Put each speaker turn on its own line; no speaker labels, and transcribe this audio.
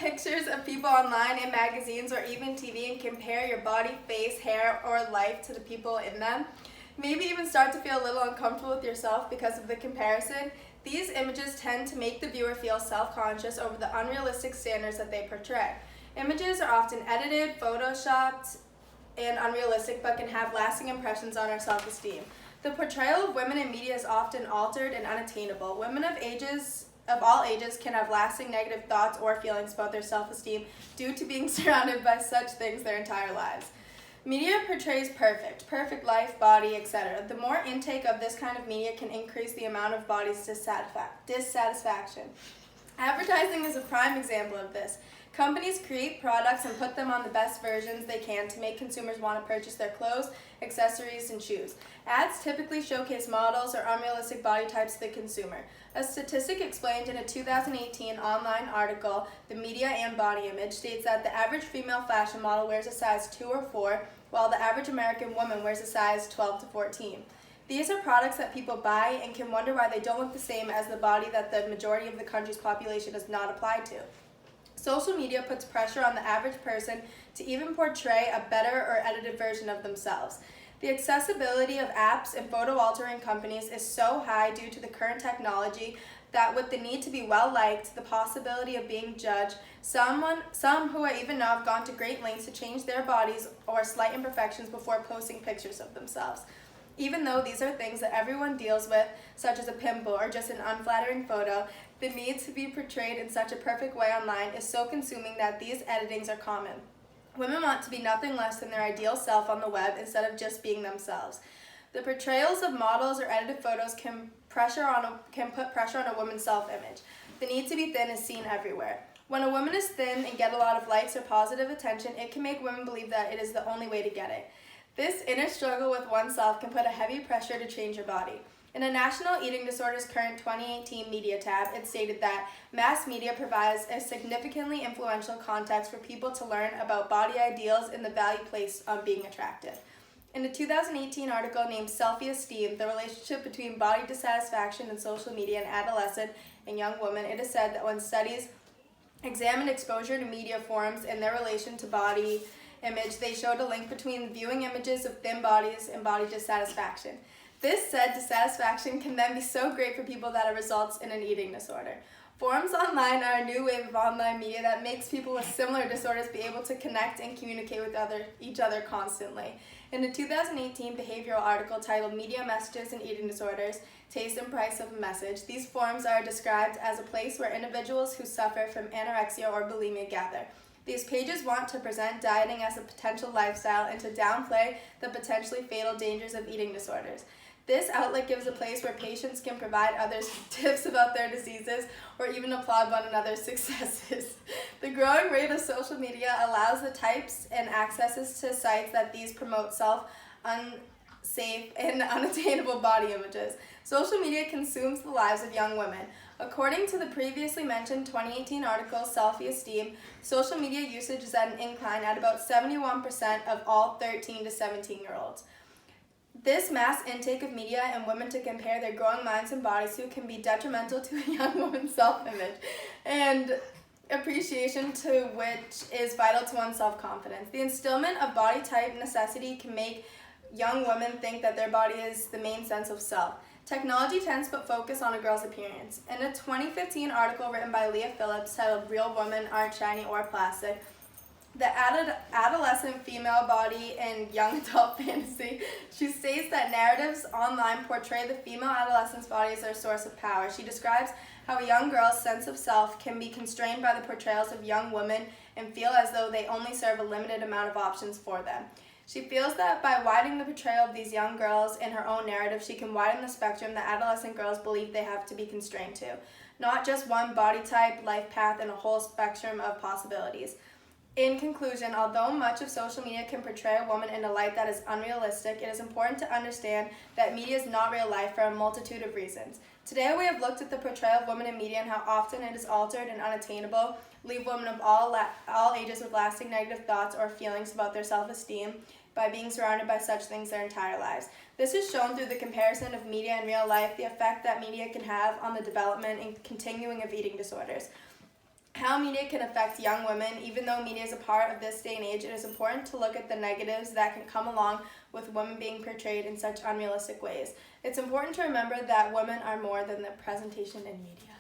pictures of people online in magazines or even TV and compare your body, face, hair, or life to the people in them. Maybe even start to feel a little uncomfortable with yourself because of the comparison. These images tend to make the viewer feel self-conscious over the unrealistic standards that they portray. Images are often edited, photoshopped, and unrealistic, but can have lasting impressions on our self-esteem. The portrayal of women in media is often altered and unattainable. Women of all ages can have lasting negative thoughts or feelings about their self-esteem due to being surrounded by such things their entire lives. Media portrays perfect life, body, etc. The more intake of this kind of media can increase the amount of body's dissatisfaction. Advertising is a prime example of this. Companies create products and put them on the best versions they can to make consumers want to purchase their clothes, accessories, and shoes. Ads typically showcase models or unrealistic body types to the consumer. A statistic explained in a 2018 online article, The Media and Body Image, states that the average female fashion model wears a size 2 or 4, while the average American woman wears a size 12 to 14. These are products that people buy and can wonder why they don't look the same as the body that the majority of the country's population is not applied to. Social media puts pressure on the average person to even portray a better or edited version of themselves. The accessibility of apps and photo altering companies is so high due to the current technology that with the need to be well liked, the possibility of being judged, some who I even know have gone to great lengths to change their bodies or slight imperfections before posting pictures of themselves. Even though these are things that everyone deals with, such as a pimple or just an unflattering photo, the need to be portrayed in such a perfect way online is so consuming that these editings are common. Women want to be nothing less than their ideal self on the web instead of just being themselves. The portrayals of models or edited photos can put pressure on a woman's self-image. The need to be thin is seen everywhere. When a woman is thin and get a lot of likes or positive attention, it can make women believe that it is the only way to get it. This inner struggle with oneself can put a heavy pressure to change your body. In a National Eating Disorders Current 2018 Media tab, it stated that mass media provides a significantly influential context for people to learn about body ideals and the value placed on being attractive. In a 2018 article named Selfie Esteem, the relationship between body dissatisfaction and social media in adolescent and young women, it is said that when studies examined exposure to media forums and their relation to body image, they showed a link between viewing images of thin bodies and body dissatisfaction. This said, dissatisfaction can then be so great for people that it results in an eating disorder. Forums online are a new wave of online media that makes people with similar disorders be able to connect and communicate with each other constantly. In a 2018 behavioral article titled Media Messages and Eating Disorders, Taste and Price of a Message, these forums are described as a place where individuals who suffer from anorexia or bulimia gather. These pages want to present dieting as a potential lifestyle and to downplay the potentially fatal dangers of eating disorders. This outlet gives a place where patients can provide others tips about their diseases or even applaud one another's successes. The growing rate of social media allows the types and accesses to sites that these promote unsafe and unattainable body images. Social media consumes the lives of young women. According to the previously mentioned 2018 article, Selfie Esteem, social media usage is at an incline at about 71% of all 13 to 17-year-olds. This mass intake of media and women to compare their growing minds and bodies to can be detrimental to a young woman's self-image and appreciation to which is vital to one's self-confidence. The instillment of body type necessity can make young women think that their body is the main sense of self. Technology tends to put focus on a girl's appearance. In a 2015 article written by Leah Phillips titled Real Women Aren't Shiny or Plastic, the adolescent female body and young adult fantasy, she states that narratives online portray the female adolescent's body as their source of power. She describes how a young girl's sense of self can be constrained by the portrayals of young women and feel as though they only serve a limited amount of options for them. She feels that by widening the portrayal of these young girls in her own narrative, she can widen the spectrum that adolescent girls believe they have to be constrained to. Not just one body type, life path, and a whole spectrum of possibilities. In conclusion, although much of social media can portray a woman in a light that is unrealistic, it is important to understand that media is not real life for a multitude of reasons. Today we have looked at the portrayal of women in media and how often it is altered and unattainable, leave women of all ages with lasting negative thoughts or feelings about their self-esteem by being surrounded by such things their entire lives. This is shown through the comparison of media and real life, the effect that media can have on the development and continuing of eating disorders. how media can affect young women. Even though media is a part of this day and age, it is important to look at the negatives that can come along with women being portrayed in such unrealistic ways. It's important to remember that women are more than the presentation in media.